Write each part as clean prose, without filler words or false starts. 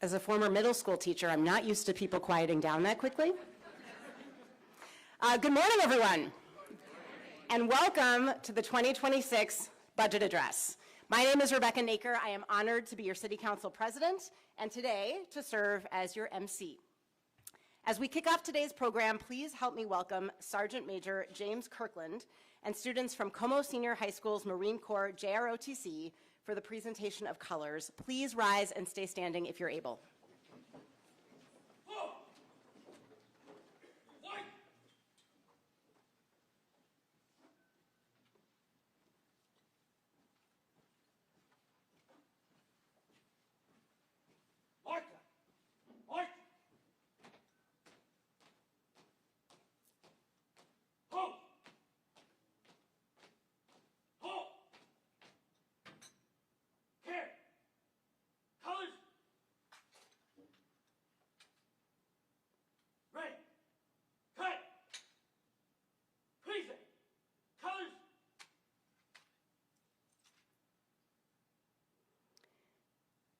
As a former middle school teacher, I'm not used to people quieting down that quickly. Good morning, everyone, and welcome to the 2026 Budget Address. My name is Rebecca Naker. I am honored to be your City Council President, and today to serve as your MC. As we kick off today's program, please help me welcome Sergeant Major James Kirkland and students from Como Senior High School's Marine Corps JROTC for the presentation of colors. Please rise and stay standing if you're able.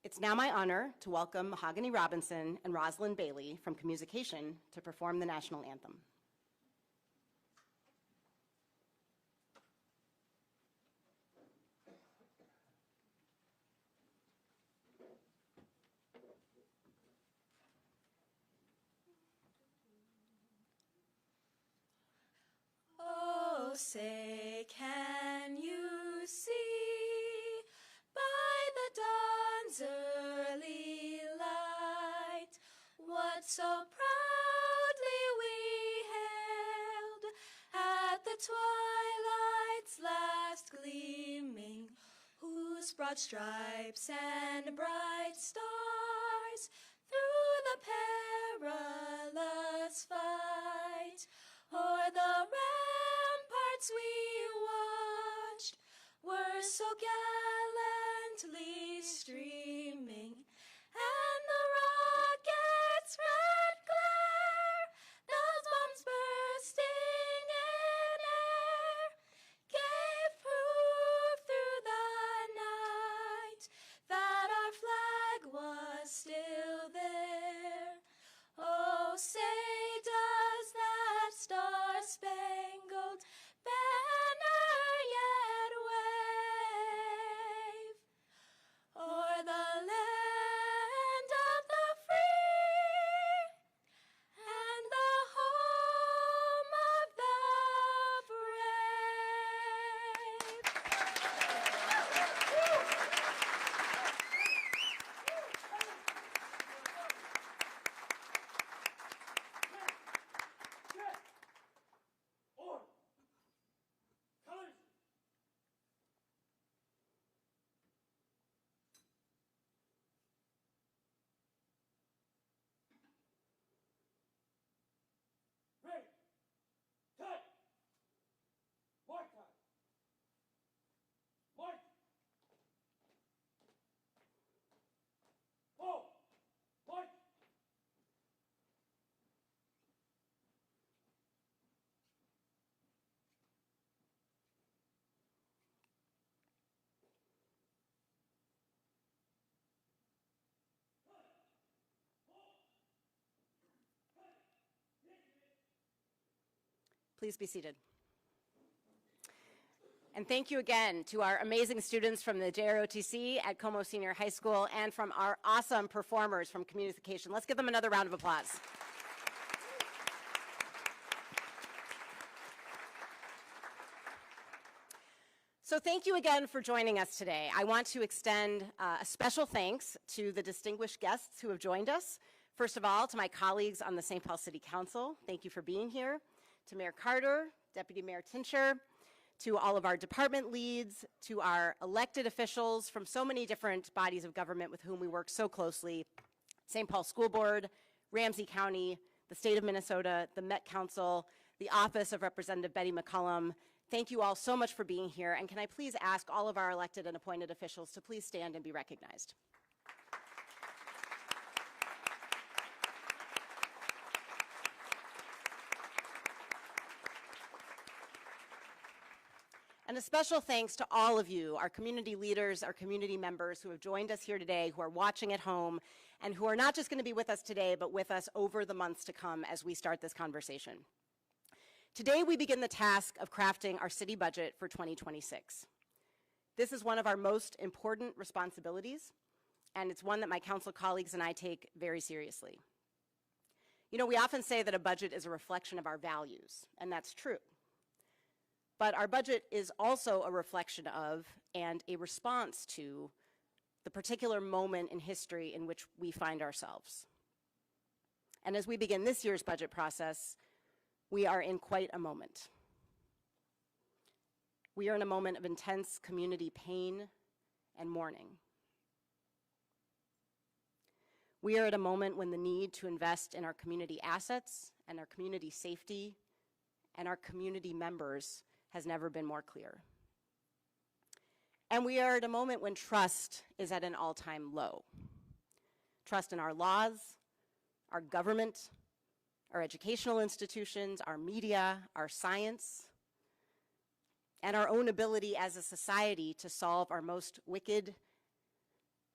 It's now my honor to welcome Mahogany Robinson and Rosalind Bailey from Communication to perform the national anthem. Oh, say, can you see by the dawn's early light what so proudly we hailed at the twilight's last gleaming, whose broad stripes and bright stars through the perilous fight o'er the ramparts we watched were so gallantly streaming, and the rocket's red glare, those bombs bursting in air, gave proof through the night that our flag was still there. Oh, say, does that star-spangled banner yet wave o'er the land of the free and the home of the Please be seated. And thank you again to our amazing students from the JROTC at Como Senior High School and from our awesome performers from Communication. Let's give them another round of applause. So thank you again for joining us today. I want to extend a special thanks to the distinguished guests who have joined us. First of all, to my colleagues on the St. Paul City Council, thank you for being here. To Mayor Carter, Deputy Mayor Tincher, to all of our department leads, to our elected officials from so many different bodies of government with whom we work so closely, St. Paul School Board, Ramsey County, the state of Minnesota, the Met Council, the Office of Representative Betty McCollum. Thank you all so much for being here, and can I please ask all of our elected and appointed officials to please stand and be recognized. And a special thanks to all of you, our community leaders, our community members who have joined us here today, who are watching at home, and who are not just going to be with us today, but with us over the months to come as we start this conversation. Today, we begin the task of crafting our city budget for 2026. This is one of our most important responsibilities, and it's one that my council colleagues and I take very seriously. You know, we often say that a budget is a reflection of our values, and that's true. But our budget is also a reflection of and a response to the particular moment in history in which we find ourselves. And as we begin this year's budget process, we are in quite a moment. We are in a moment of intense community pain and mourning. We are at a moment when the need to invest in our community assets and our community safety and our community members has never been more clear. And we are at a moment when trust is at an all-time low. Trust in our laws, our government, our educational institutions, our media, our science, and our own ability as a society to solve our most wicked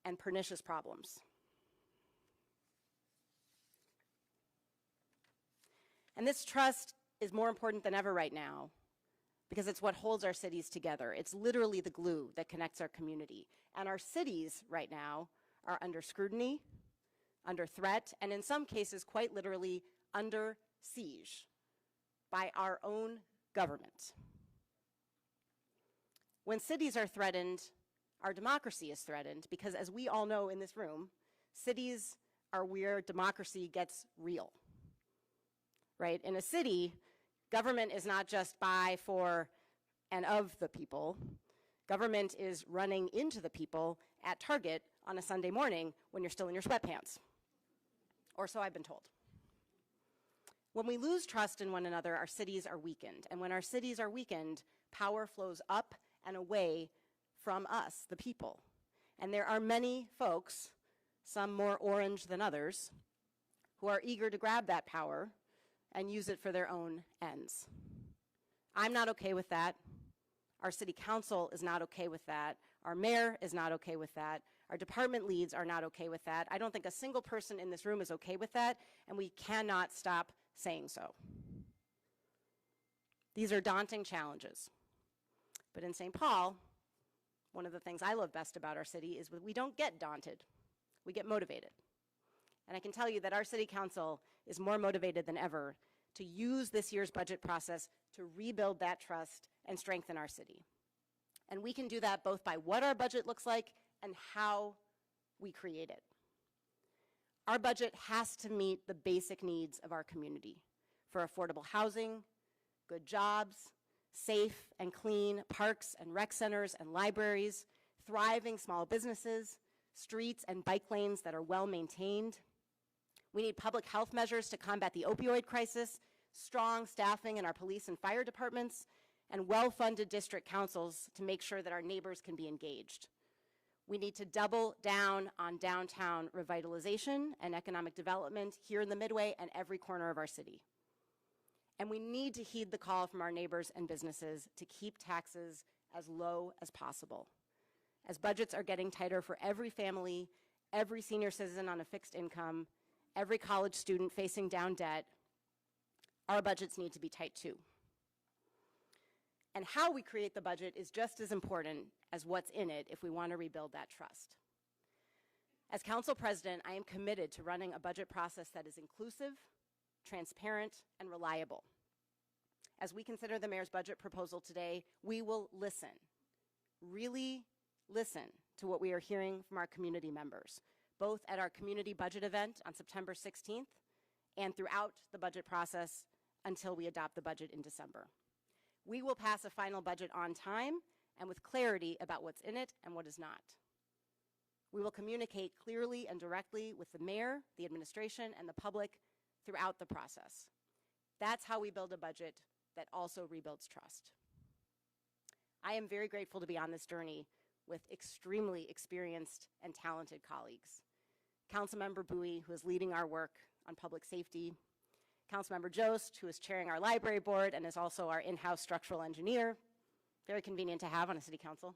and pernicious problems. And this trust is more important than ever right now because it's what holds our cities together. It's literally the glue that connects our community. And our cities right now are under scrutiny, under threat, and in some cases, quite literally, under siege by our own government. When cities are threatened, our democracy is threatened because, as we all know in this room, cities are where democracy gets real. Right? In a city, government is not just by, for, and of the people. Government is running into the people at Target on a Sunday morning when you're still in your sweatpants. Or so I've been told. When we lose trust in one another, our cities are weakened. And when our cities are weakened, power flows up and away from us, the people. And there are many folks, some more orange than others, who are eager to grab that power and use it for their own ends. I'm not okay with that. Our city council is not okay with that. Our mayor is not okay with that. Our department leads are not okay with that. I don't think a single person in this room is okay with that, and we cannot stop saying so. These are daunting challenges. But in St. Paul, one of the things I love best about our city is we don't get daunted. We get motivated. And I can tell you that our city council is more motivated than ever to use this year's budget process to rebuild that trust and strengthen our city. And we can do that both by what our budget looks like and how we create it. Our budget has to meet the basic needs of our community for affordable housing, good jobs, safe and clean parks and rec centers and libraries, thriving small businesses, streets and bike lanes that are well maintained. We need public health measures to combat the opioid crisis, strong staffing in our police and fire departments, and well-funded district councils to make sure that our neighbors can be engaged. We need to double down on downtown revitalization and economic development here in the Midway and every corner of our city. And we need to heed the call from our neighbors and businesses to keep taxes as low as possible. As budgets are getting tighter for every family, every senior citizen on a fixed income, every college student facing down debt, our budgets need to be tight too. And how we create the budget is just as important as what's in it if we want to rebuild that trust. As council president, I am committed to running a budget process that is inclusive, transparent, and reliable. As we consider the mayor's budget proposal today, we will listen, really listen to what we are hearing from our community members, both at our community budget event on September 16th and throughout the budget process until we adopt the budget in December. We will pass a final budget on time and with clarity about what's in it and what is not. We will communicate clearly and directly with the mayor, the administration, and the public throughout the process. That's how we build a budget that also rebuilds trust. I am very grateful to be on this journey with extremely experienced and talented colleagues. Councilmember Bowie, who is leading our work on public safety, Councilmember Jost, who is chairing our library board and is also our in-house structural engineer, very convenient to have on a city council.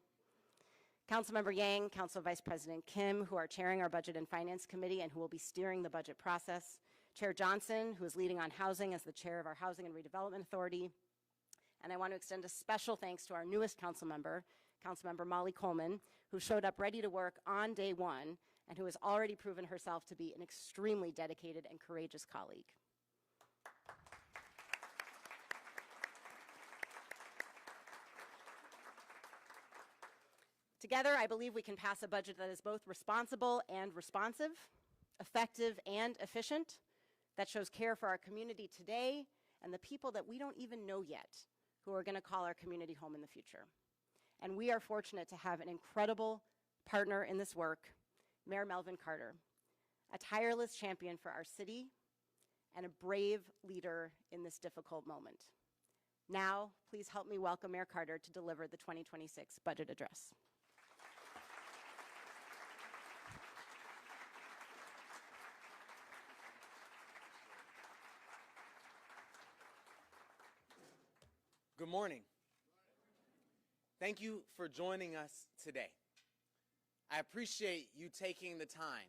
Councilmember Yang, Council Vice President Kim, who are chairing our Budget and Finance Committee and who will be steering the budget process, Chair Johnson, who is leading on housing as the chair of our Housing and Redevelopment Authority, and I want to extend a special thanks to our newest Councilmember Molly Coleman, who showed up ready to work on day one and who has already proven herself to be an extremely dedicated and courageous colleague. Together, I believe we can pass a budget that is both responsible and responsive, effective and efficient, that shows care for our community today and the people that we don't even know yet who are going to call our community home in the future. And we are fortunate to have an incredible partner in this work, Mayor Melvin Carter, a tireless champion for our city and a brave leader in this difficult moment. Now, please help me welcome Mayor Carter to deliver the 2026 budget address. Good morning. Thank you for joining us today. I appreciate you taking the time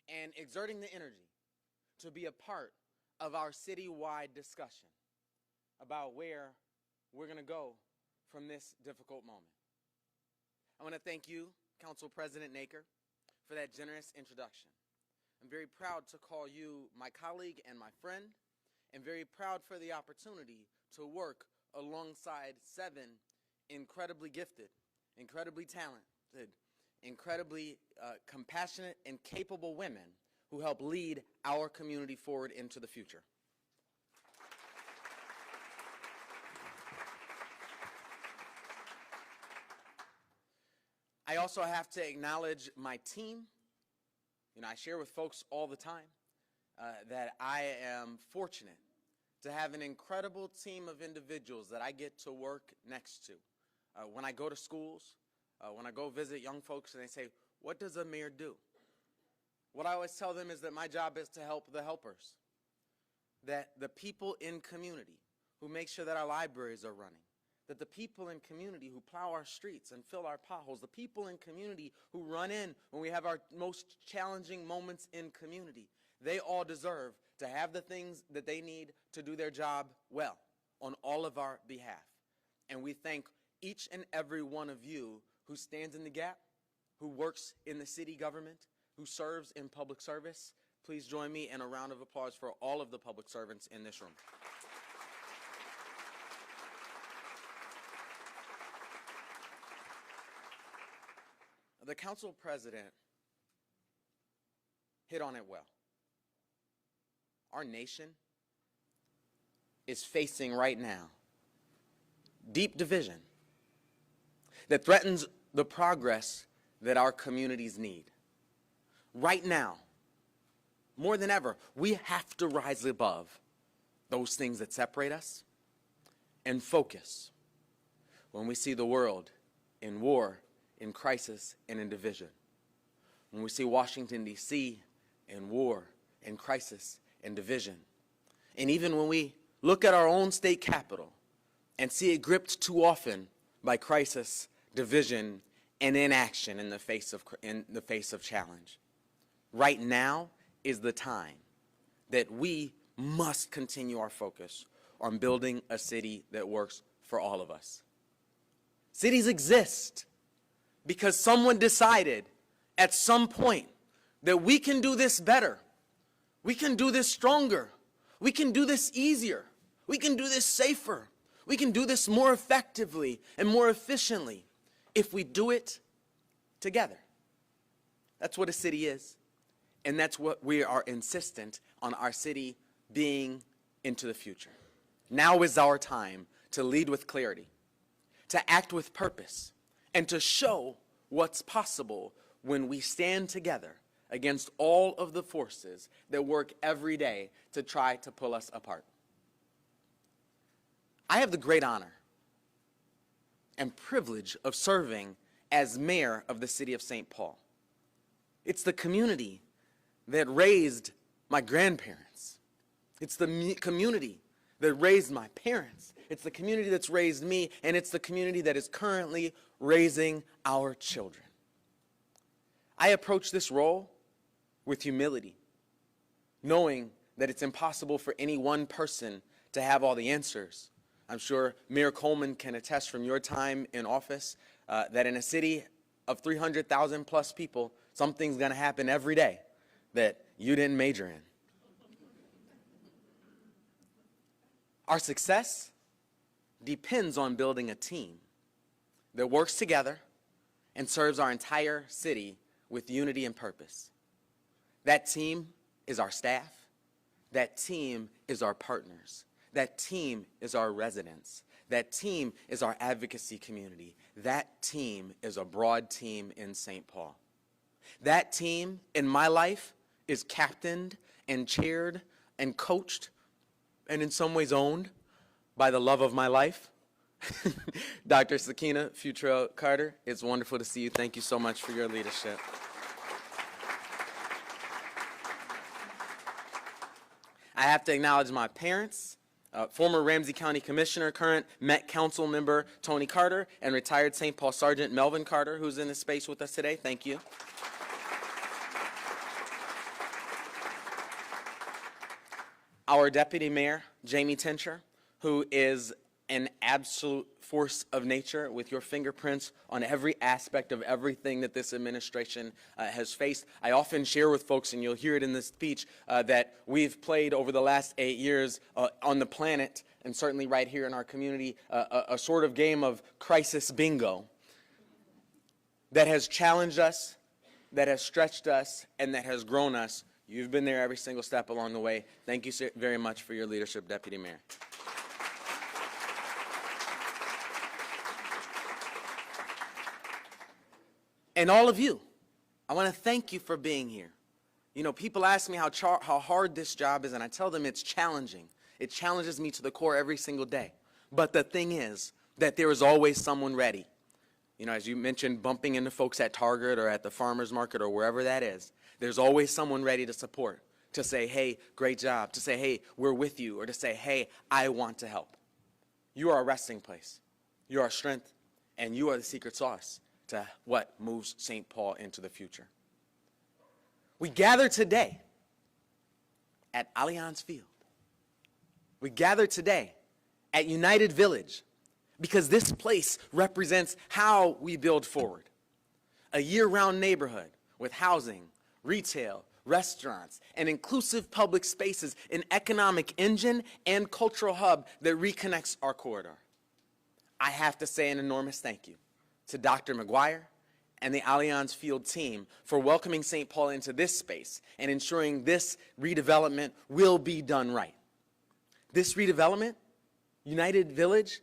and exerting the energy to be a part of our citywide discussion about where we're going to go from this difficult moment. I want to thank you, Council President Naker, for that generous introduction. I'm very proud to call you my colleague and my friend, and very proud for the opportunity to work alongside 7 incredibly gifted, incredibly talented, incredibly compassionate and capable women who help lead our community forward into the future. I also have to acknowledge my team. I share with folks all the time that I am fortunate to have an incredible team of individuals that I get to work next to. When I go to schools, when I go visit young folks and they say, what does a mayor do? What I always tell them is that my job is to help the helpers, that the people in community who make sure that our libraries are running, that the people in community who plow our streets and fill our potholes, the people in community who run in when we have our most challenging moments in community, they all deserve to have the things that they need to do their job well on all of our behalf. And we thank each and every one of you who stands in the gap, who works in the city government, who serves in public service. Please join me in a round of applause for all of the public servants in this room. The council president hit on it well. Our nation is facing right now deep division that threatens the progress that our communities need. Right now, more than ever, we have to rise above those things that separate us and focus when we see the world in war, in crisis, and in division. When we see Washington, D.C. in war, in crisis, and division. And even when we look at our own state capital and see it gripped too often by crisis, division, and inaction in the face of challenge. Right now is the time that we must continue our focus on building a city that works for all of us. Cities exist because someone decided at some point that we can do this better. We can do this stronger. We can do this easier. We can do this safer. We can do this more effectively and more efficiently if we do it together. That's what a city is. And that's what we are insistent on our city being into the future. Now is our time to lead with clarity, to act with purpose, and to show what's possible when we stand together against all of the forces that work every day to try to pull us apart. I have the great honor and privilege of serving as mayor of the city of St. Paul. It's the community that raised my grandparents. It's the community that raised my parents. It's the community that's raised me, and it's the community that is currently raising our children. I approach this role with humility, knowing that it's impossible for any one person to have all the answers. I'm sure Mayor Coleman can attest from your time in office that in a city of 300,000 plus people, something's going to happen every day that you didn't major in. Our success depends on building a team that works together and serves our entire city with unity and purpose. That team is our staff. That team is our partners. That team is our residents. That team is our advocacy community. That team is a broad team in St. Paul. That team in my life is captained and chaired and coached and in some ways owned by the love of my life, Dr. Sakina Futrell Carter. It's wonderful to see you. Thank you so much for your leadership. I have to acknowledge my parents, former Ramsey County Commissioner, current Met Council member Tony Carter, and retired St. Paul Sergeant Melvin Carter, who's in this space with us today. Thank you. Our Deputy Mayor, Jamie Tincher, who is an absolute force of nature with your fingerprints on every aspect of everything that this administration has faced. I often share with folks, and you'll hear it in this speech, that we've played over the last 8 years on the planet, and certainly right here in our community, a sort of game of crisis bingo that has challenged us, that has stretched us, and that has grown us. You've been there every single step along the way. Thank you very much for your leadership, Deputy Mayor. And all of you, I want to thank you for being here. You know, people ask me how hard this job is, and I tell them it's challenging. It challenges me to the core every single day. But the thing is that there is always someone ready. You know, as you mentioned, bumping into folks at Target or at the farmer's market or wherever that is, there's always someone ready to support, to say, hey, great job, to say, hey, we're with you, or to say, hey, I want to help. You are a resting place. You are our strength, and you are the secret sauce to what moves St. Paul into the future. We gather today at Allianz Field. We gather today at United Village because this place represents how we build forward. A year-round neighborhood with housing, retail, restaurants, and inclusive public spaces, an economic engine and cultural hub that reconnects our corridor. I have to say an enormous thank you to Dr. McGuire and the Allianz Field team for welcoming St. Paul into this space and ensuring this redevelopment will be done right. This redevelopment, United Village,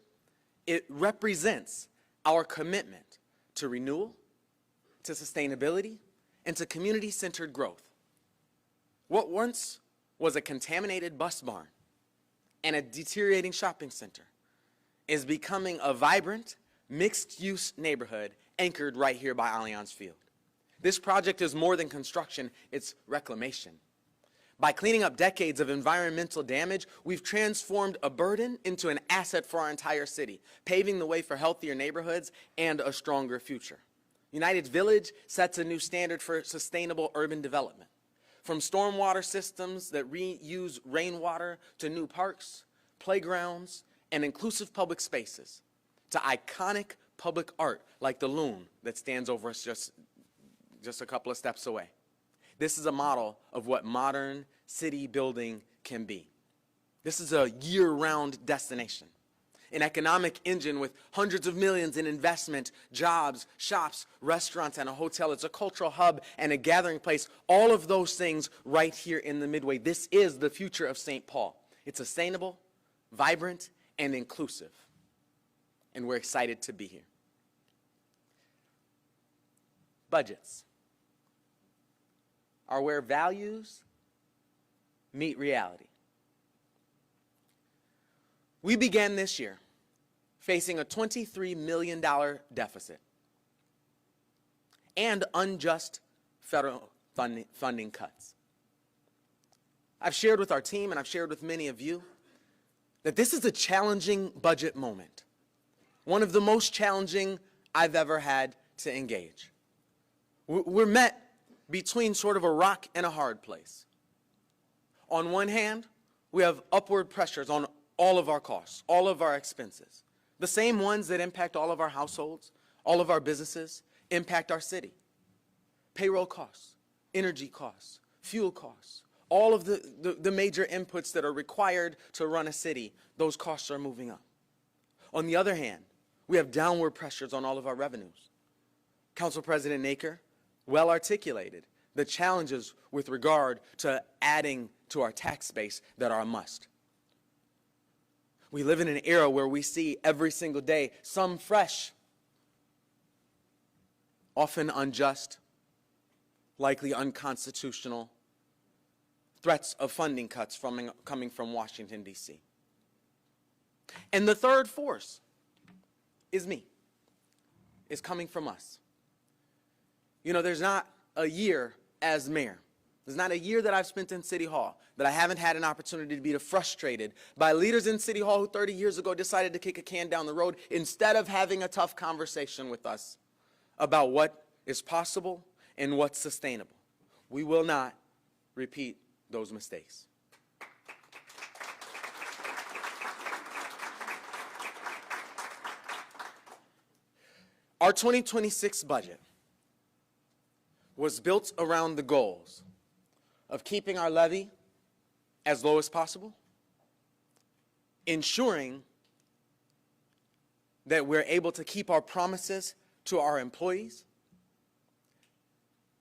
it represents our commitment to renewal, to sustainability, and to community-centered growth. What once was a contaminated bus barn and a deteriorating shopping center is becoming a vibrant, mixed-use neighborhood anchored right here by Allianz Field. This project is more than construction, it's reclamation. By cleaning up decades of environmental damage, we've transformed a burden into an asset for our entire city, paving the way for healthier neighborhoods and a stronger future. United Village sets a new standard for sustainable urban development. From stormwater systems that reuse rainwater to new parks, playgrounds, and inclusive public spaces, to iconic public art like the Loon that stands over us just a couple of steps away. This is a model of what modern city building can be. This is a year-round destination, an economic engine with hundreds of millions in investment, jobs, shops, restaurants, and a hotel. It's a cultural hub and a gathering place, all of those things right here in the Midway. This is the future of St. Paul. It's sustainable, vibrant, and inclusive. And we're excited to be here. Budgets are where values meet reality. We began this year facing a $23 million deficit and unjust federal funding cuts. I've shared with our team and I've shared with many of you that this is a challenging budget moment, one of the most challenging I've ever had to engage. We're met between sort of a rock and a hard place. On one hand, we have upward pressures on all of our costs, all of our expenses, the same ones that impact all of our households, all of our businesses, impact our city. Payroll costs, energy costs, fuel costs, all of the major inputs that are required to run a city, those costs are moving up. On the other hand, we have downward pressures on all of our revenues. Council President Naker well articulated the challenges with regard to adding to our tax base that are a must. We live in an era where we see every single day some fresh, often unjust, likely unconstitutional threats of funding cuts coming from Washington, D.C. And the third force is me, is coming from us. You know, there's not a year as mayor, there's not a year that I've spent in City Hall that I haven't had an opportunity to be frustrated by leaders in City Hall who 30 years ago decided to kick a can down the road instead of having a tough conversation with us about what is possible and what's sustainable. We will not repeat those mistakes. Our 2026 budget was built around the goals of keeping our levy as low as possible, ensuring that we're able to keep our promises to our employees,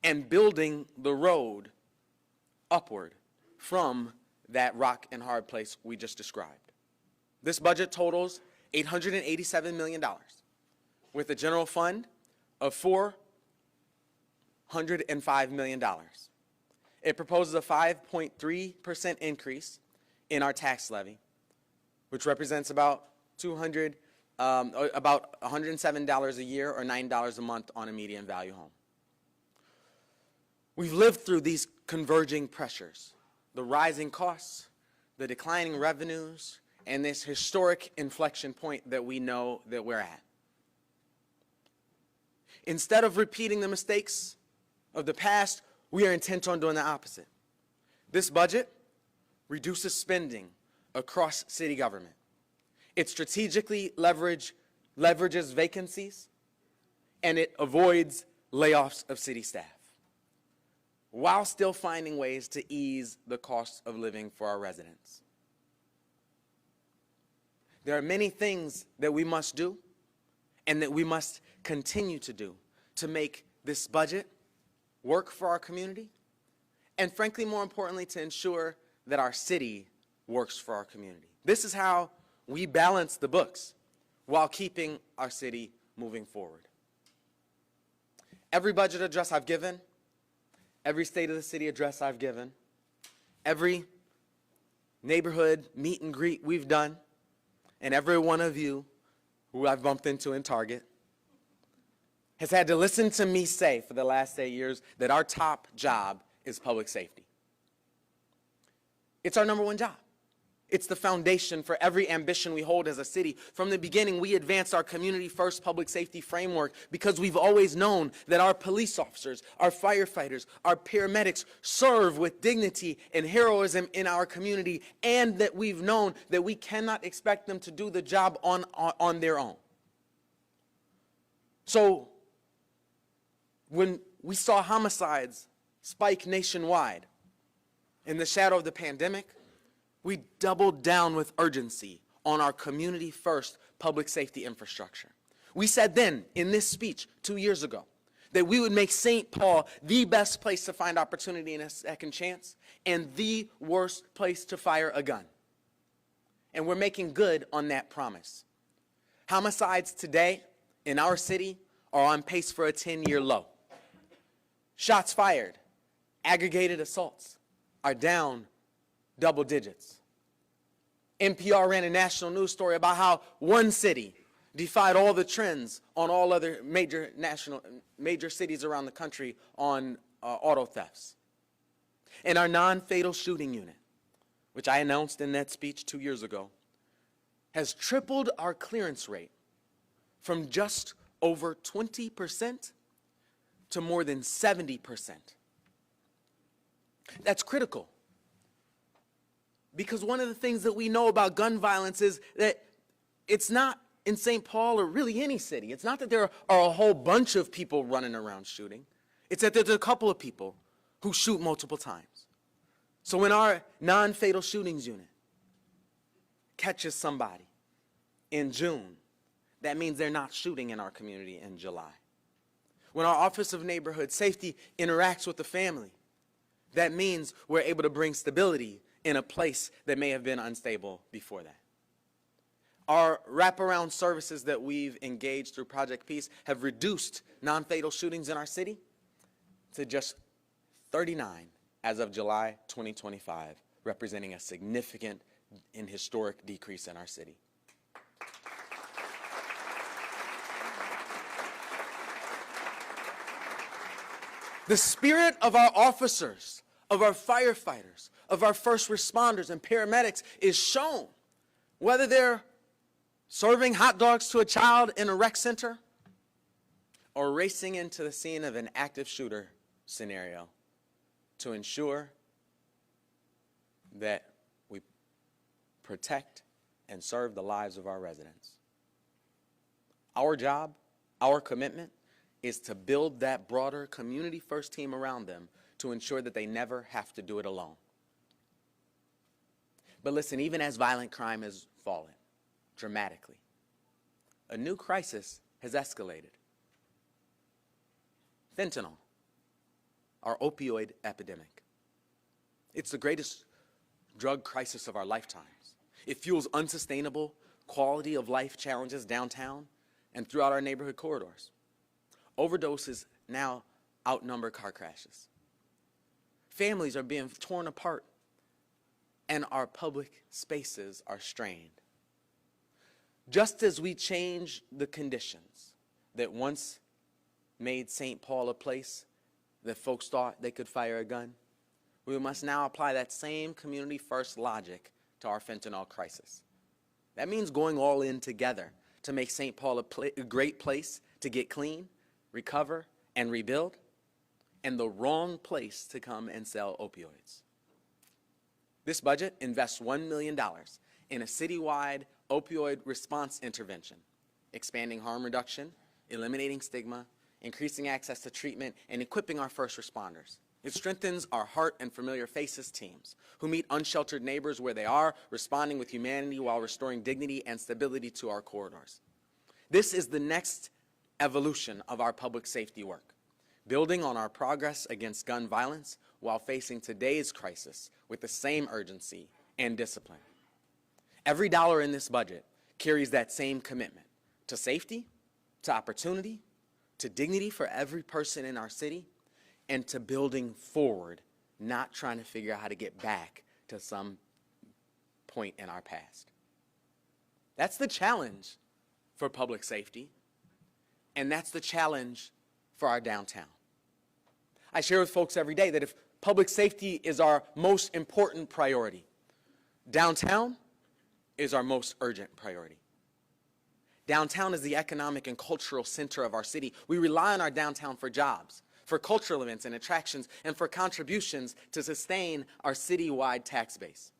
and building the road upward from that rock and hard place we just described. This budget totals $887 million, with a general fund of $405 million. It proposes a 5.3% increase in our tax levy, which represents about $107 a year or $9 a month on a median value home. We've lived through these converging pressures, the rising costs, the declining revenues, and this historic inflection point that we know that we're at. Instead of repeating the mistakes of the past, we are intent on doing the opposite. This budget reduces spending across city government. It strategically leverages vacancies, and it avoids layoffs of city staff, while still finding ways to ease the cost of living for our residents. There are many things that we must do and that we must continue to do to make this budget work for our community, and frankly, more importantly, to ensure that our city works for our community. This is how we balance the books while keeping our city moving forward. Every budget address I've given, every State of the City address I've given, every neighborhood meet and greet we've done, and every one of you who I've bumped into in Target has had to listen to me say for the last 8 years that our top job is public safety. It's our number one job. It's the foundation for every ambition we hold as a city. From the beginning, we advanced our community-first public safety framework because we've always known that our police officers, our firefighters, our paramedics serve with dignity and heroism in our community, and that we've known that we cannot expect them to do the job on their own. So, when we saw homicides spike nationwide in the shadow of the pandemic, we doubled down with urgency on our community-first public safety infrastructure. We said then, in this speech 2 years ago, that we would make St. Paul the best place to find opportunity and a second chance, and the worst place to fire a gun. And we're making good on that promise. Homicides today in our city are on pace for a 10-year low. Shots fired, aggregated assaults are down double digits. NPR ran a national news story about how one city defied all the trends on all other major cities around the country on auto thefts. And our non-fatal shooting unit, which I announced in that speech 2 years ago, has tripled our clearance rate from just over 20% to more than 70%. That's critical, because one of the things that we know about gun violence is that it's not in St. Paul or really any city. It's not that there are a whole bunch of people running around shooting. It's that there's a couple of people who shoot multiple times. So when our non-fatal shootings unit catches somebody in June, that means they're not shooting in our community in July. When our Office of Neighborhood Safety interacts with the family, that means we're able to bring stability in a place that may have been unstable before that. Our wraparound services that we've engaged through Project Peace have reduced non-fatal shootings in our city to just 39 as of July 2025, representing a significant and historic decrease in our city. The spirit of our officers, of our firefighters, of our first responders and paramedics is shown, whether they're serving hot dogs to a child in a rec center or racing into the scene of an active shooter scenario to ensure that we protect and serve the lives of our residents. Our job, our commitment, is to build that broader community-first team around them to ensure that they never have to do it alone. But listen, even as violent crime has fallen dramatically, a new crisis has escalated. Fentanyl, our opioid epidemic. It's the greatest drug crisis of our lifetimes. It fuels unsustainable quality of life challenges downtown and throughout our neighborhood corridors. Overdoses now outnumber car crashes. Families are being torn apart, and our public spaces are strained. Just as we change the conditions that once made St. Paul a place that folks thought they could fire a gun, we must now apply that same community-first logic to our fentanyl crisis. That means going all in together to make St. Paul a great place to get clean, recover, and rebuild, and the wrong place to come and sell opioids. This budget invests $1 million in a citywide opioid response intervention, expanding harm reduction, eliminating stigma, increasing access to treatment, and equipping our first responders. It strengthens our Heart and Familiar Faces teams, who meet unsheltered neighbors where they are, responding with humanity while restoring dignity and stability to our corridors. This is the next evolution of our public safety work, building on our progress against gun violence while facing today's crisis with the same urgency and discipline. Every dollar in this budget carries that same commitment to safety, to opportunity, to dignity for every person in our city, and to building forward, not trying to figure out how to get back to some point in our past. That's the challenge for public safety, and that's the challenge for our downtown. I share with folks every day that if public safety is our most important priority, downtown is our most urgent priority. Downtown is the economic and cultural center of our city. We rely on our downtown for jobs, for cultural events and attractions, and for contributions to sustain our citywide tax base.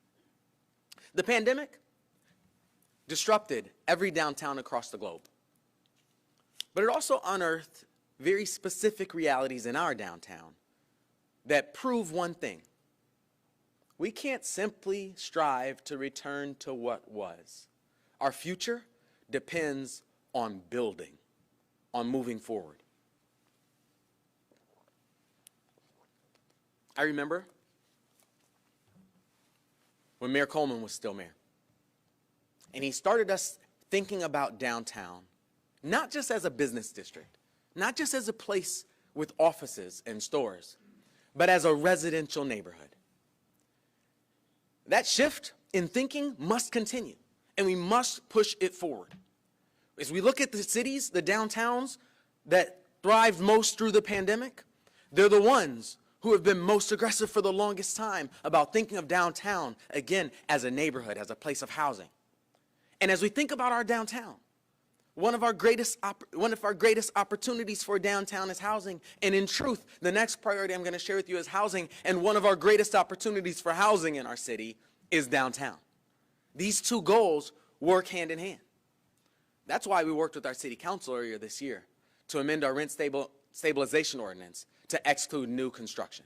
The pandemic disrupted every downtown across the globe, but it also unearthed very specific realities in our downtown that prove one thing. We can't simply strive to return to what was. Our future depends on building, on moving forward. I remember when Mayor Coleman was still mayor, and he started us thinking about downtown, not just as a business district, not just as a place with offices and stores, but as a residential neighborhood. That shift in thinking must continue, and we must push it forward. As we look at the cities, the downtowns that thrived most through the pandemic, they're the ones who have been most aggressive for the longest time about thinking of downtown, again, as a neighborhood, as a place of housing. And as we think about our downtown, one of our greatest opportunities for downtown is housing. And in truth, the next priority I'm going to share with you is housing. And one of our greatest opportunities for housing in our city is downtown. These two goals work hand in hand. That's why we worked with our city council earlier this year to amend our rent stabilization ordinance to exclude new construction.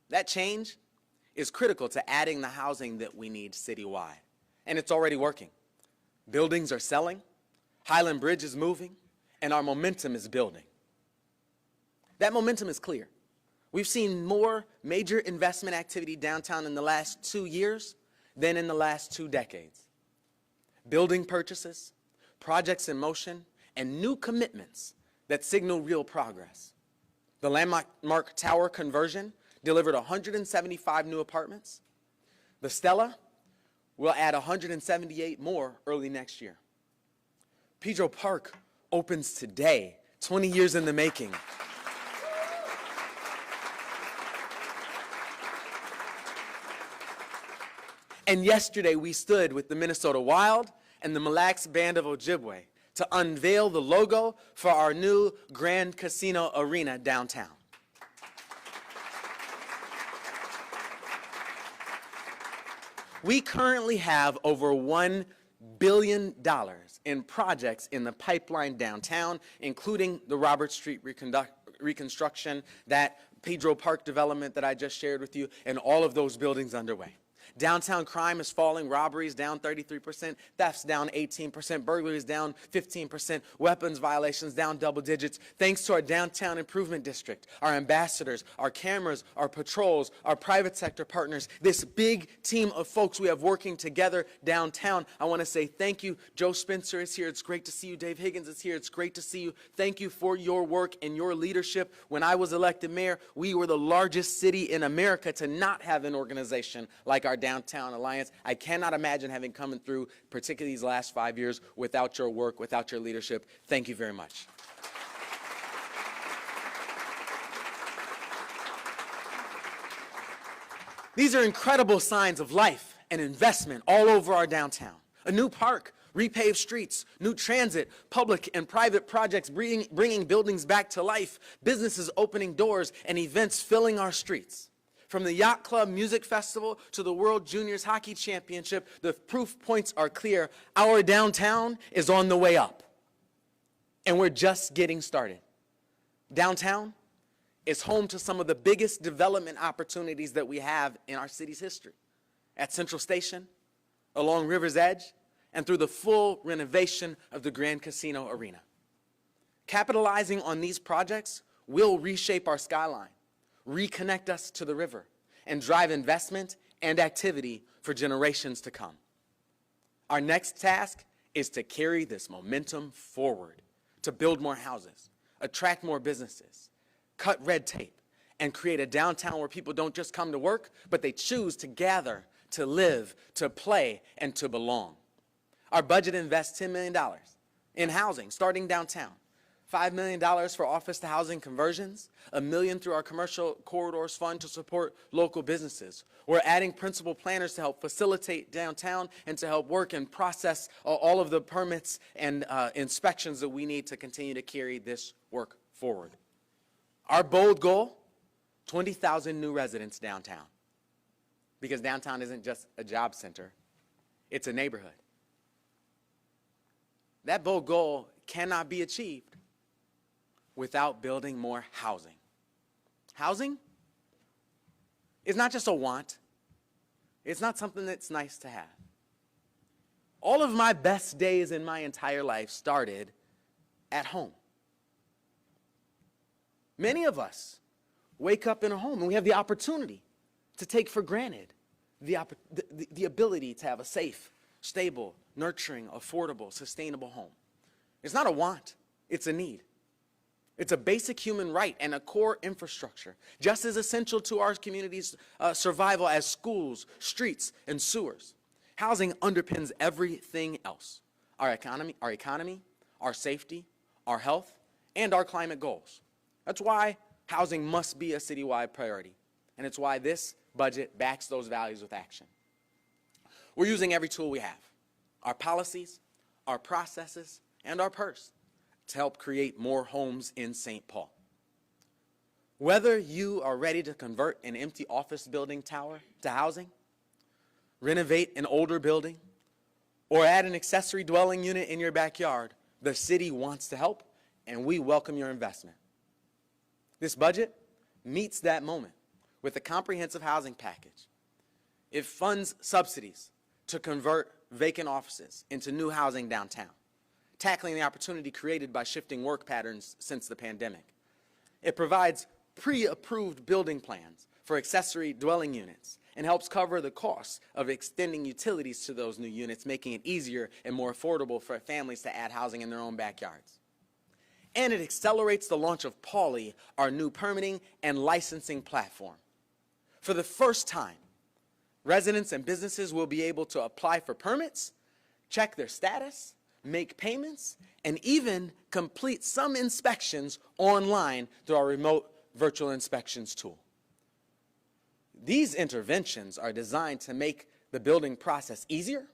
That change is critical to adding the housing that we need citywide. And it's already working. Buildings are selling, Highland Bridge is moving, and our momentum is building. That momentum is clear. We've seen more major investment activity downtown in the last 2 years than in the last 2 decades. Building purchases, projects in motion, and new commitments that signal real progress. The Landmark Tower conversion delivered 175 new apartments. The Stella will add 178 more early next year. Pedro Park opens today, 20 years in the making. And yesterday we stood with the Minnesota Wild and the Mille Lacs Band of Ojibwe to unveil the logo for our new Grand Casino Arena downtown. We currently have over $1 billion in projects in the pipeline downtown, including the Robert Street reconstruction, that Pedro Park development that I just shared with you, and all of those buildings underway. Downtown crime is falling, robberies down 33%, thefts down 18%, burglaries down 15%, weapons violations down double digits, thanks to our downtown improvement district, our ambassadors, our cameras, our patrols, our private sector partners, this big team of folks we have working together downtown. I want to say thank you. Joe Spencer is here. It's great to see you. Dave Higgins is here. It's great to see you. Thank you for your work and your leadership. When I was elected mayor, we were the largest city in America to not have an organization like our Downtown Alliance. I cannot imagine having come through, particularly these last 5 years, without your work, without your leadership. Thank you very much. These are incredible signs of life and investment all over our downtown. A new park, repaved streets, new transit, public and private projects bringing buildings back to life, businesses opening doors, and events filling our streets. From the Yacht Club Music Festival to the World Juniors Hockey Championship, the proof points are clear. Our downtown is on the way up, and we're just getting started. Downtown is home to some of the biggest development opportunities that we have in our city's history. At Central Station, along River's Edge, and through the full renovation of the Grand Casino Arena. Capitalizing on these projects will reshape our skyline, reconnect us to the river, and drive investment and activity for generations to come. Our next task is to carry this momentum forward, to build more houses, attract more businesses, cut red tape, and create a downtown where people don't just come to work, but they choose to gather, to live, to play, and to belong. Our budget invests $10 million in housing, starting downtown. $5 million for office-to-housing conversions, $1 million through our Commercial Corridors Fund to support local businesses. We're adding principal planners to help facilitate downtown and to help work and process all of the permits and inspections that we need to continue to carry this work forward. Our bold goal, 20,000 new residents downtown. Because downtown isn't just a job center, it's a neighborhood. That bold goal cannot be achieved without building more housing. Housing is not just a want. It's not something that's nice to have. All of my best days in my entire life started at home. Many of us wake up in a home and we have the opportunity to take for granted the ability to have a safe, stable, nurturing, affordable, sustainable home. It's not a want, it's a need. It's a basic human right and a core infrastructure, just as essential to our community's survival as schools, streets, and sewers. Housing underpins everything else: our economy, our safety, our health, and our climate goals. That's why housing must be a citywide priority, and it's why this budget backs those values with action. We're using every tool we have: our policies, our processes, and our purse to help create more homes in St. Paul. Whether you are ready to convert an empty office building tower to housing, renovate an older building, or add an accessory dwelling unit in your backyard, the city wants to help, and we welcome your investment. This budget meets that moment with a comprehensive housing package. It funds subsidies to convert vacant offices into new housing downtown, tackling the opportunity created by shifting work patterns since the pandemic. It provides pre-approved building plans for accessory dwelling units and helps cover the costs of extending utilities to those new units, making it easier and more affordable for families to add housing in their own backyards. And it accelerates the launch of Pauli, our new permitting and licensing platform. For the first time, residents and businesses will be able to apply for permits, check their status, make payments, and even complete some inspections online through our remote virtual inspections tool. These interventions are designed to make the building process easier,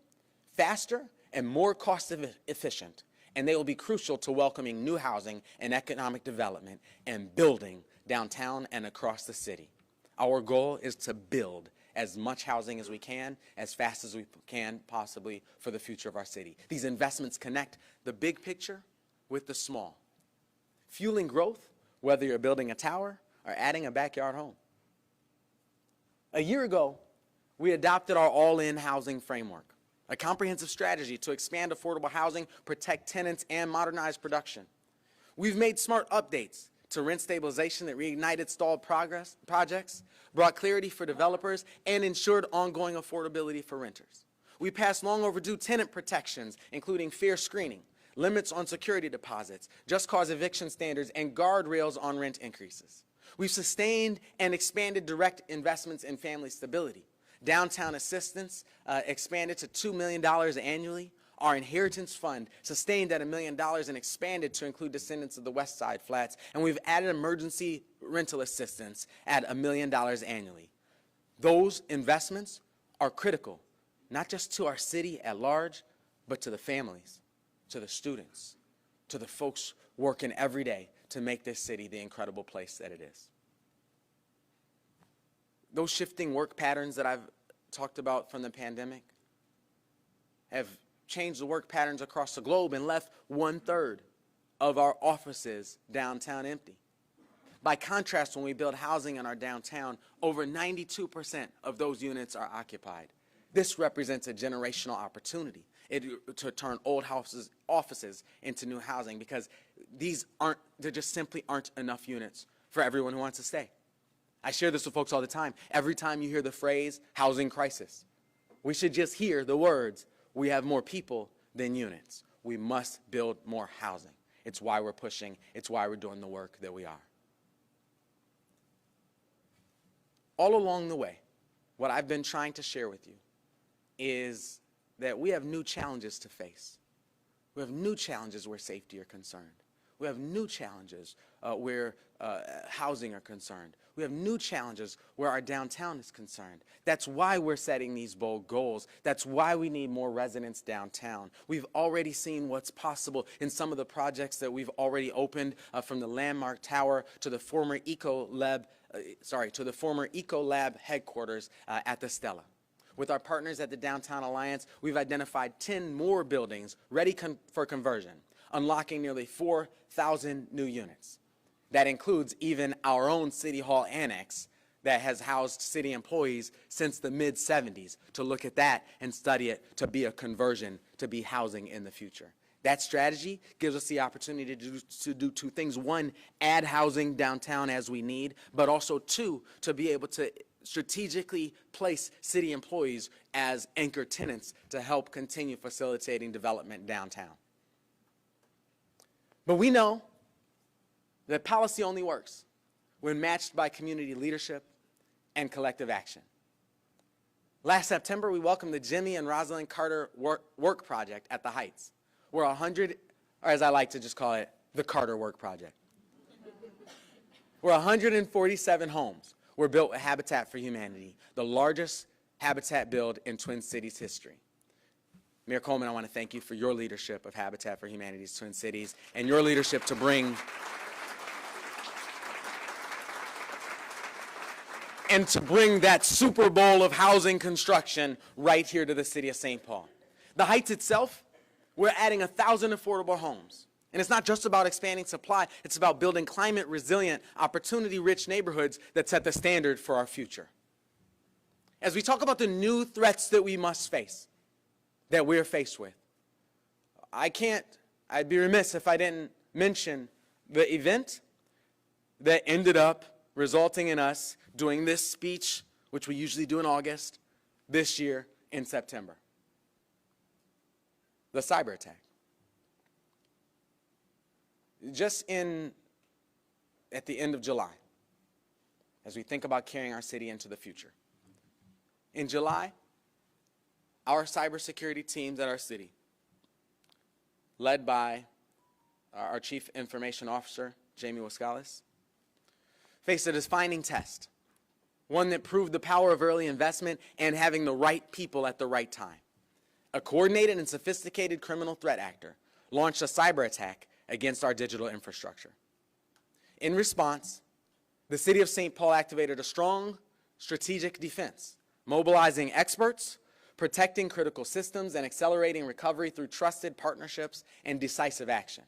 faster, and more cost-efficient, and they will be crucial to welcoming new housing and economic development and building downtown and across the city. Our goal is to build as much housing as we can, as fast as we can possibly for the future of our city. These investments connect the big picture with the small, fueling growth, whether you're building a tower or adding a backyard home. A year ago, we adopted our all-in housing framework, a comprehensive strategy to expand affordable housing, protect tenants, and modernize production. We've made smart updates to rent stabilization that reignited stalled projects, brought clarity for developers, and ensured ongoing affordability for renters. We passed long overdue tenant protections, including fair screening, limits on security deposits, just cause eviction standards, and guardrails on rent increases. We've sustained and expanded direct investments in family stability. Downtown assistance expanded to $2 million annually. Our inheritance fund sustained at $1 million and expanded to include descendants of the West Side flats. And we've added emergency rental assistance at $1 million annually. Those investments are critical, not just to our city at large, but to the families, to the students, to the folks working every day to make this city the incredible place that it is. Those shifting work patterns that I've talked about from the pandemic have changed the work patterns across the globe and left 1/3 of our offices downtown empty. By contrast, when we build housing in our downtown, over 92% of those units are occupied. This represents a generational opportunity to turn old offices into new housing, because there just simply aren't enough units for everyone who wants to stay. I share this with folks all the time. Every time you hear the phrase housing crisis, we should just hear the words, we have more people than units. We must build more housing. It's why we're pushing. It's why we're doing the work that we are. All along the way, what I've been trying to share with you is that we have new challenges to face. We have new challenges where safety are concerned. We have new challenges where housing are concerned. We have new challenges where our downtown is concerned. That's why we're setting these bold goals. That's why we need more residents downtown. We've already seen what's possible in some of the projects that we've already opened, from the Landmark Tower to the former Ecolab headquarters at the Stella. With our partners at the Downtown Alliance, we've identified 10 more buildings ready for conversion, unlocking nearly 4,000 new units. That includes even our own City Hall annex that has housed city employees since the mid-'70s, to look at that and study it to be a conversion, to be housing in the future. That strategy gives us the opportunity to do two things. One, add housing downtown as we need, but also two, to be able to strategically place city employees as anchor tenants to help continue facilitating development downtown. But we know that policy only works when matched by community leadership and collective action. Last September, we welcomed the Jimmy and Rosalind Carter Work Project at the Heights, where 100, or as I like to just call it, the Carter Work Project, where 147 homes were built with Habitat for Humanity, the largest habitat build in Twin Cities history. Mayor Coleman, I want to thank you for your leadership of Habitat for Humanity's Twin Cities and your leadership to bring that Super Bowl of housing construction right here to the city of St. Paul. The Heights itself, we're adding 1,000 affordable homes. And it's not just about expanding supply, it's about building climate-resilient, opportunity-rich neighborhoods that set the standard for our future. As we talk about the new threats that we must face, that we're faced with, I'd be remiss if I didn't mention the event that ended up resulting in us doing this speech, which we usually do in August, this year in September. The cyber attack. Just at the end of July, as we think about carrying our city into the future. In July, our cybersecurity teams at our city, led by our Chief Information Officer, Jamie Wascalis, faced a defining test, one that proved the power of early investment and having the right people at the right time. A coordinated and sophisticated criminal threat actor launched a cyber attack against our digital infrastructure. In response, the city of St. Paul activated a strong strategic defense, mobilizing experts, protecting critical systems, and accelerating recovery through trusted partnerships and decisive action.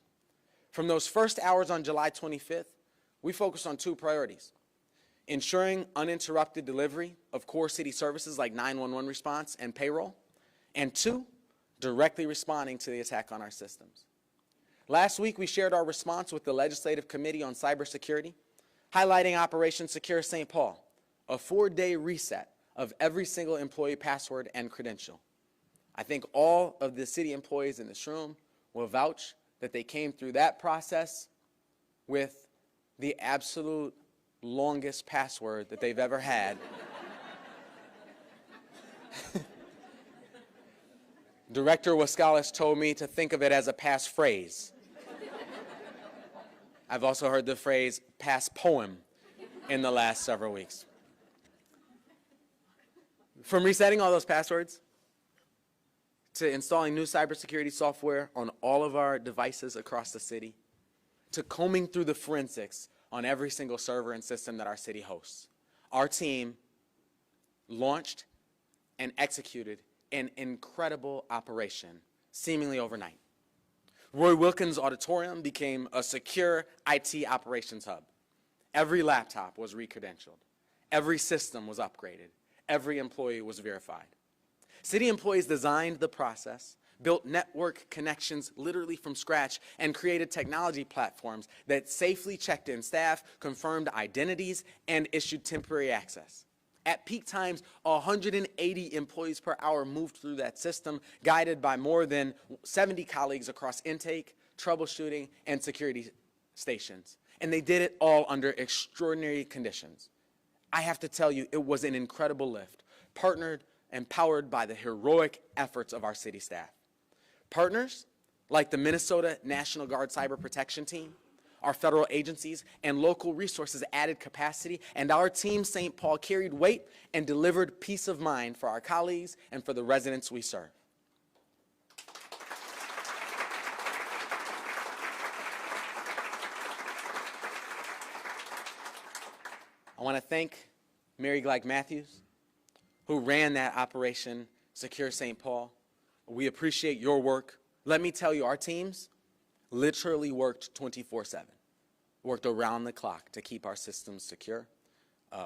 From those first hours on July 25th, we focused on two priorities: ensuring uninterrupted delivery of core city services like 911 response and payroll, and two, directly responding to the attack on our systems. Last week, we shared our response with the Legislative Committee on Cybersecurity, highlighting Operation Secure St. Paul, a 4-day reset of every single employee password and credential. I think all of the city employees in this room will vouch that they came through that process with the absolute longest password that they've ever had. Director Wascalis told me to think of it as a passphrase. I've also heard the phrase pass poem in the last several weeks. From resetting all those passwords to installing new cybersecurity software on all of our devices across the city, to combing through the forensics on every single server and system that our city hosts, our team launched and executed an incredible operation, seemingly overnight. Roy Wilkins Auditorium became a secure IT operations hub. Every laptop was re-credentialed. Every system was upgraded. Every employee was verified. City employees designed the process, built network connections literally from scratch, and created technology platforms that safely checked in staff, confirmed identities, and issued temporary access. At peak times, 180 employees per hour moved through that system, guided by more than 70 colleagues across intake, troubleshooting, and security stations. And they did it all under extraordinary conditions. I have to tell you, it was an incredible lift, partnered and powered by the heroic efforts of our city staff. Partners like the Minnesota National Guard Cyber Protection Team, our federal agencies, and local resources added capacity, and our team, St. Paul, carried weight and delivered peace of mind for our colleagues and for the residents we serve. I want to thank Mary Gleick Matthews, who ran that Operation Secure St. Paul. We appreciate your work. Let me tell you, our teams literally worked 24/7, worked around the clock to keep our systems secure,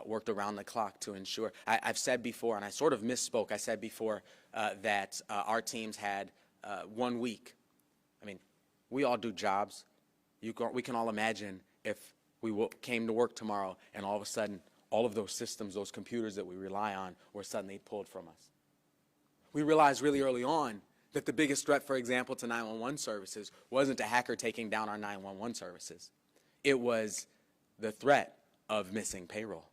worked around the clock to ensure. I've said before, and I sort of misspoke, I said before that our teams had 1 week. I mean, we all do jobs. We can all imagine if we came to work tomorrow and all of a sudden all of those systems, those computers that we rely on, were suddenly pulled from us. We realized really early on that the biggest threat, for example, to 911 services wasn't a hacker taking down our 911 services. It was the threat of missing payroll.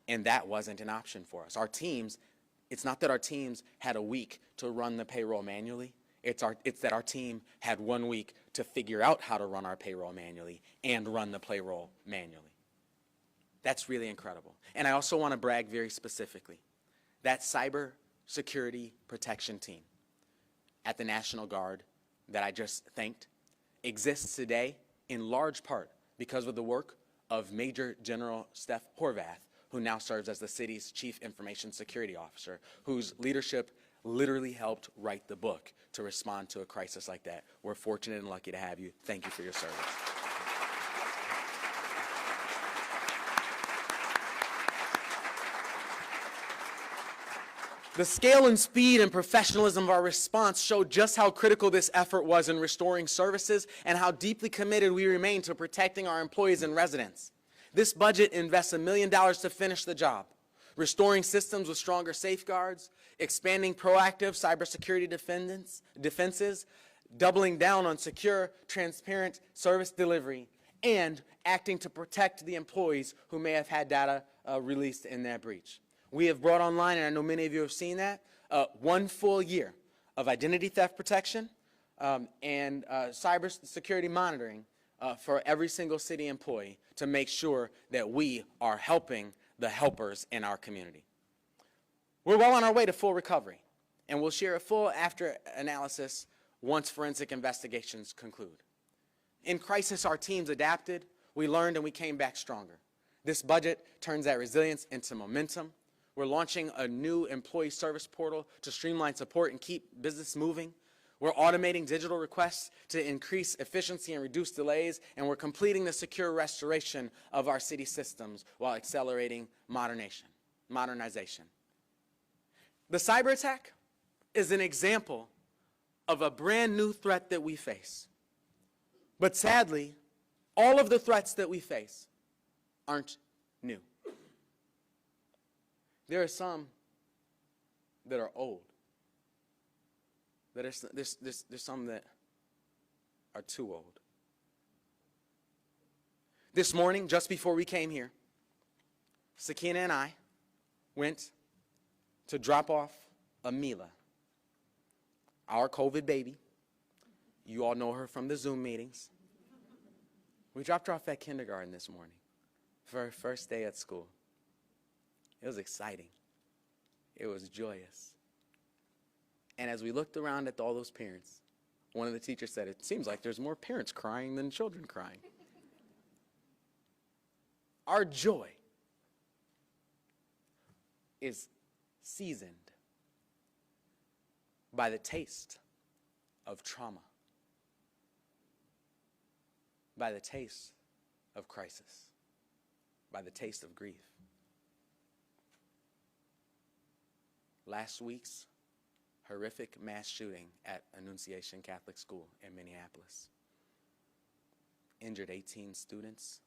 And that wasn't an option for us. Our teams, it's not that our teams had a week to run the payroll manually. It's that our team had 1 week to figure out how to run our payroll manually and run the payroll manually. That's really incredible. And I also want to brag very specifically. That cyber security protection team at the National Guard that I just thanked exists today in large part because of the work of Major General Steph Horvath, who now serves as the city's Chief Information Security Officer, whose leadership literally helped write the book to respond to a crisis like that. We're fortunate and lucky to have you. Thank you for your service. The scale and speed and professionalism of our response showed just how critical this effort was in restoring services and how deeply committed we remain to protecting our employees and residents. This budget invests $1 million to finish the job, restoring systems with stronger safeguards, expanding proactive cybersecurity defenses, doubling down on secure, transparent service delivery, and acting to protect the employees who may have had data released in that breach. We have brought online, and I know many of you have seen that, 1 full year of identity theft protection and cybersecurity monitoring for every single city employee to make sure that we are helping the helpers in our community. We're well on our way to full recovery, and we'll share a full after analysis once forensic investigations conclude. In crisis, our teams adapted, we learned, and we came back stronger. This budget turns that resilience into momentum. We're launching a new employee service portal to streamline support and keep business moving. We're automating digital requests to increase efficiency and reduce delays, and we're completing the secure restoration of our city systems while accelerating modernization. The cyber attack is an example of a brand new threat that we face. But sadly, all of the threats that we face aren't new. There are some that are old. There's some that are too old. This morning, just before we came here, Sakina and I went to drop off Amila, our COVID baby. You all know her from the Zoom meetings. We dropped her off at kindergarten this morning for her first day at school. It was exciting. It was joyous. And as we looked around at all those parents, one of the teachers said, "It seems like there's more parents crying than children crying." Our joy is seasoned by the taste of trauma, by the taste of crisis, by the taste of grief. Last week's horrific mass shooting at Annunciation Catholic School in Minneapolis injured 18 students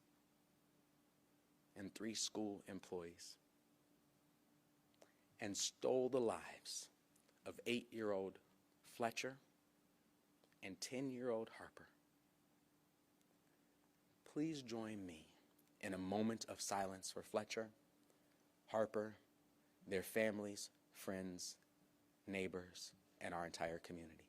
and 3 school employees and stole the lives of 8-year-old Fletcher and 10-year-old Harper. Please join me in a moment of silence for Fletcher, Harper, their families, friends, neighbors, and our entire community.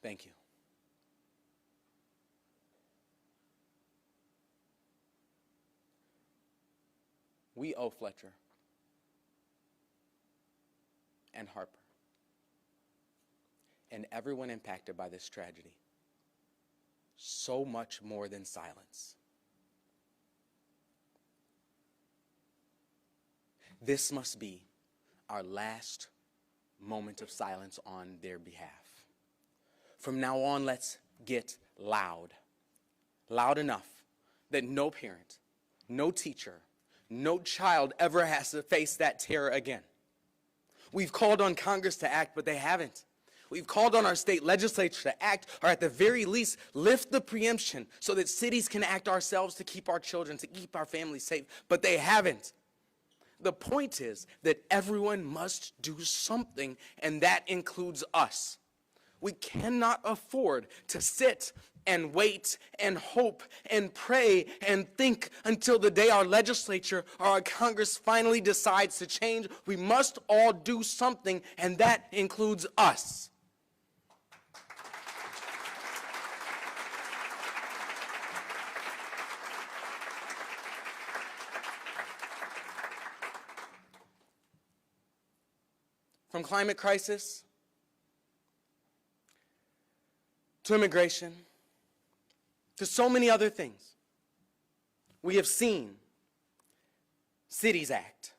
Thank you. We owe Fletcher and Harper and everyone impacted by this tragedy so much more than silence. This must be our last moment of silence on their behalf. From now on, let's get loud. Loud enough that no parent, no teacher, no child ever has to face that terror again. We've called on Congress to act, but they haven't. We've called on our state legislature to act, or at the very least, lift the preemption so that cities can act ourselves to keep our children, to keep our families safe, but they haven't. The point is that everyone must do something, and that includes us. We cannot afford to sit and wait and hope and pray and think until the day our legislature or our Congress finally decides to change. We must all do something, and that includes us. from climate crisis to immigration to so many other things, we have seen cities act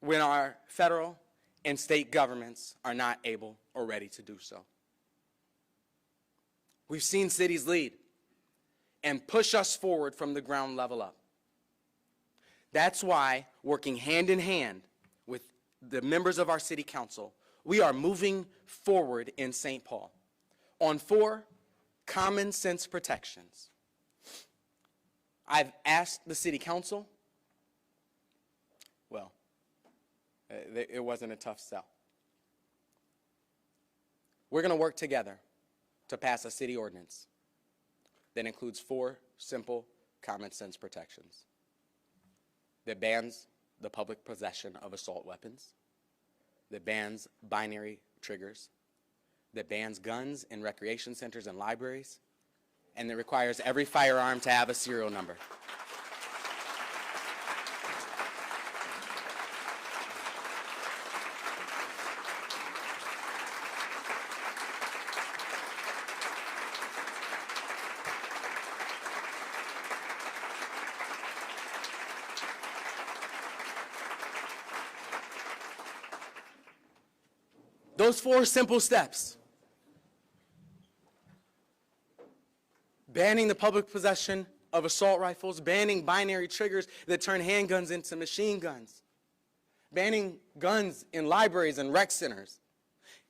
when our federal and state governments are not able or ready to do so. We've seen cities lead and push us forward from the ground level up. That's why, working hand in hand with the members of our city council, we are moving forward in St. Paul on 4 common sense protections. I've asked the city council, well, it wasn't a tough sell. We're going to work together to pass a city ordinance that includes 4 simple common sense protections that bans the public possession of assault weapons, that bans binary triggers, that bans guns in recreation centers and libraries, and that requires every firearm to have a serial number. Those 4 simple steps, banning the public possession of assault rifles, banning binary triggers that turn handguns into machine guns, banning guns in libraries and rec centers,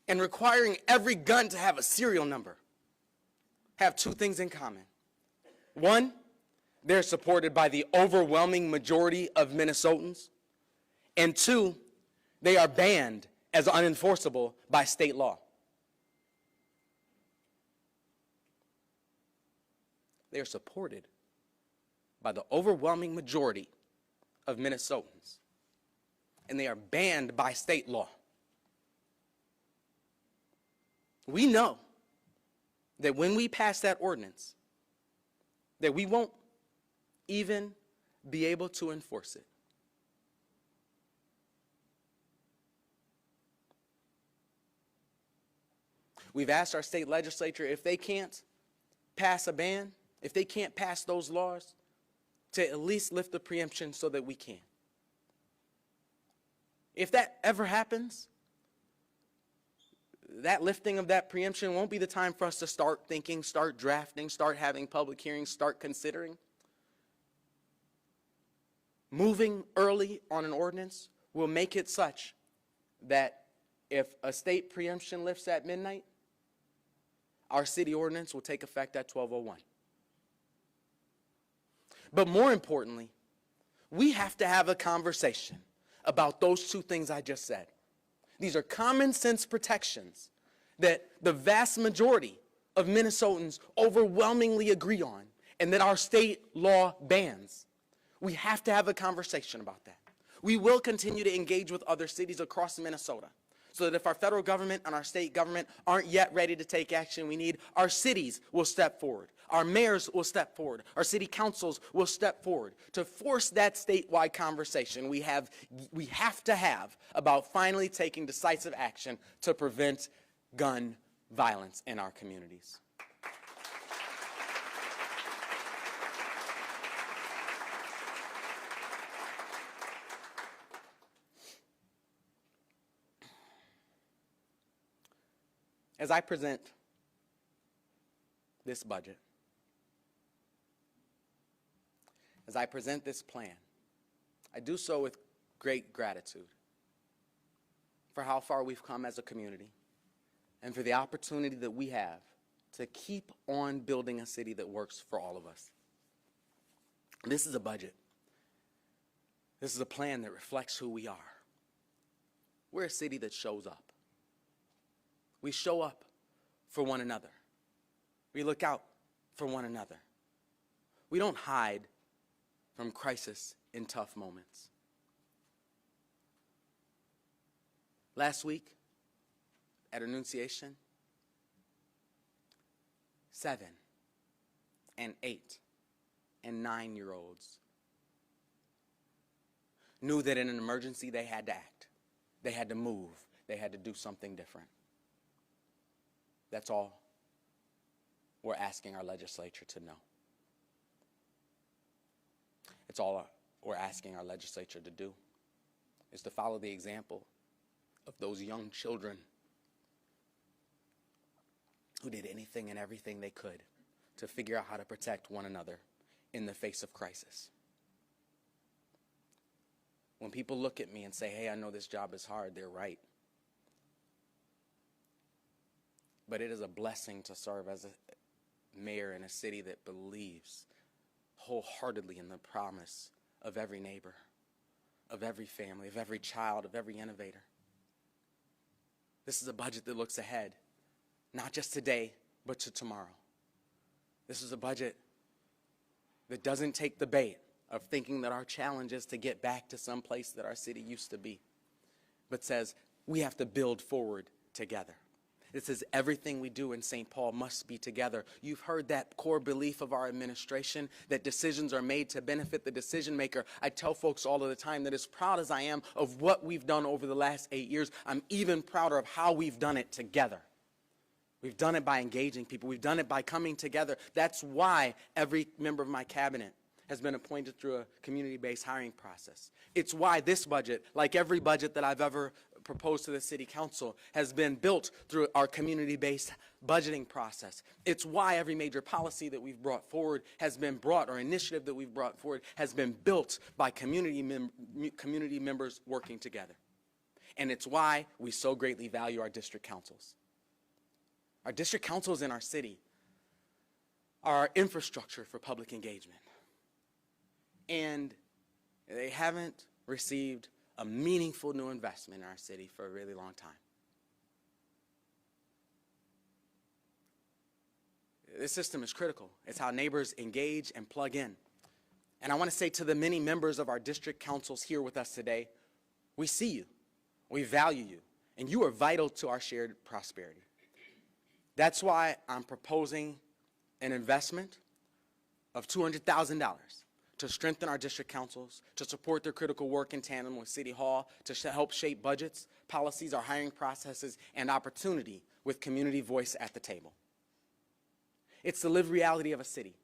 and requiring every gun to have a serial number, have 2 things in common. 1, they're supported by the overwhelming majority of Minnesotans, and 2, they are banned as unenforceable by state law. They are supported by the overwhelming majority of Minnesotans, and they are banned by state law. We know that when we pass that ordinance, that we won't even be able to enforce it. We've asked our state legislature if they can't pass a ban, if they can't pass those laws, to at least lift the preemption so that we can. If that ever happens, that lifting of that preemption won't be the time for us to start thinking, start drafting, start having public hearings, start considering. Moving early on an ordinance will make it such that if a state preemption lifts at midnight, our city ordinance will take effect at 12:01. But more importantly, we have to have a conversation about those 2 things I just said. These are common sense protections that the vast majority of Minnesotans overwhelmingly agree on and that our state law bans. We have to have a conversation about that. We will continue to engage with other cities across Minnesota, so that if our federal government and our state government aren't yet ready to take action we need, our cities will step forward. Our mayors will step forward. Our city councils will step forward to force that statewide conversation we have to have about finally taking decisive action to prevent gun violence in our communities. As I present this budget, as I present this plan, I do so with great gratitude for how far we've come as a community and for the opportunity that we have to keep on building a city that works for all of us. This is a budget. This is a plan that reflects who we are. We're a city that shows up. We show up for one another. We look out for one another. We don't hide from crisis in tough moments. Last week at Annunciation, 7 and 8 and 9-year-olds knew that in an emergency they had to act. They had to move. They had to do something different. That's all we're asking our legislature to know. It's all we're asking our legislature to do, is to follow the example of those young children who did anything and everything they could to figure out how to protect one another in the face of crisis. When people look at me and say, hey, I know this job is hard, they're right. But it is a blessing to serve as a mayor in a city that believes wholeheartedly in the promise of every neighbor, of every family, of every child, of every innovator. This is a budget that looks ahead, not just today, but to tomorrow. This is a budget that doesn't take the bait of thinking that our challenge is to get back to some place that our city used to be, but says we have to build forward together. It says everything we do in St. Paul must be together. You've heard that core belief of our administration, that decisions are made to benefit the decision maker. I tell folks all of the time that as proud as I am of what we've done over the last 8 years, I'm even prouder of how we've done it together. We've done it by engaging people. We've done it by coming together. That's why every member of my cabinet has been appointed through a community-based hiring process. It's why this budget, like every budget that I've ever proposed to the city council, has been built through our community-based budgeting process. It's why every major policy that we've brought forward has been brought, or initiative that we've brought forward has been built by community members working together. And it's why we so greatly value our district councils. Our district councils in our city are our infrastructure for public engagement. And they haven't received a meaningful new investment in our city for a really long time. This system is critical. It's how neighbors engage and plug in. And I want to say to the many members of our district councils here with us today, we see you, we value you, and you are vital to our shared prosperity. That's why I'm proposing an investment of $200,000 to strengthen our district councils, to support their critical work in tandem with City Hall, to help shape budgets, policies, our hiring processes, and opportunity with community voice at the table. It's the lived reality of a city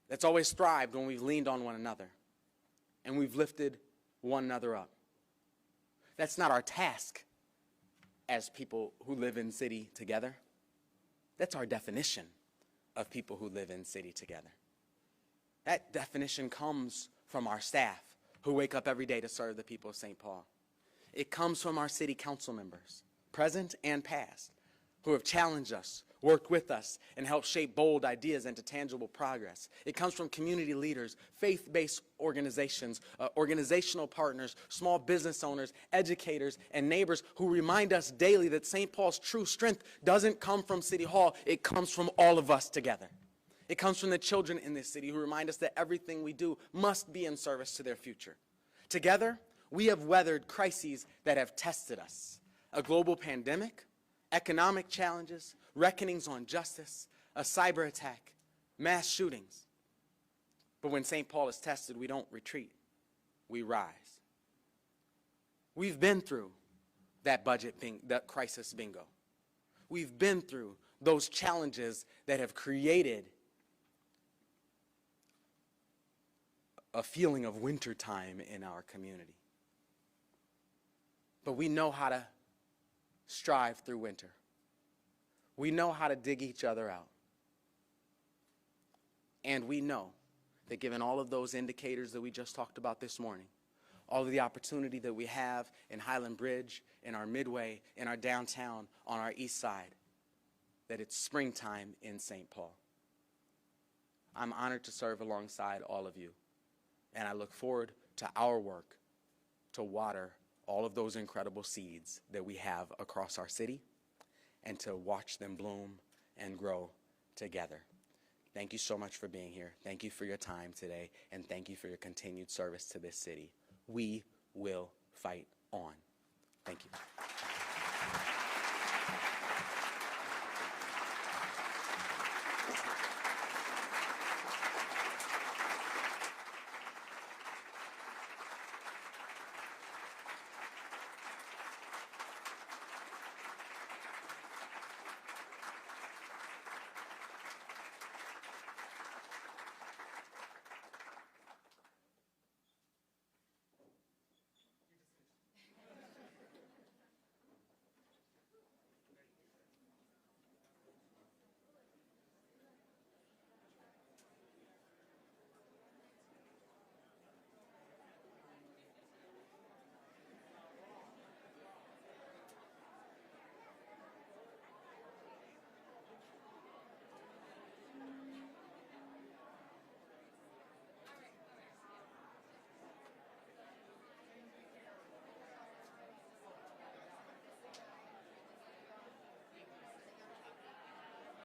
that's always thrived when we've leaned on one another and we've lifted one another up. That's not our task as people who live in city together. That's our definition of people who live in city together. That definition comes from our staff who wake up every day to serve the people of St. Paul. It comes from our city council members, present and past, who have challenged us, worked with us, and helped shape bold ideas into tangible progress. It comes from community leaders, faith-based organizations, organizational partners, small business owners, educators, and neighbors who remind us daily that St. Paul's true strength doesn't come from City Hall, it comes from all of us together. It comes from the children in this city who remind us that everything we do must be in service to their future. Together, we have weathered crises that have tested us. A global pandemic, economic challenges, reckonings on justice, a cyber attack, mass shootings. But when St. Paul is tested, we don't retreat, we rise. We've been through that that crisis bingo. We've been through those challenges that have created a feeling of wintertime in our community. But we know how to strive through winter. We know how to dig each other out. And we know that given all of those indicators that we just talked about this morning, all of the opportunity that we have in Highland Bridge, in our Midway, in our downtown, on our east side, that it's springtime in St. Paul. I'm honored to serve alongside all of you, and I look forward to our work to water all of those incredible seeds that we have across our city and to watch them bloom and grow together. Thank you so much for being here. Thank you for your time today, and thank you for your continued service to this city. We will fight on. Thank you.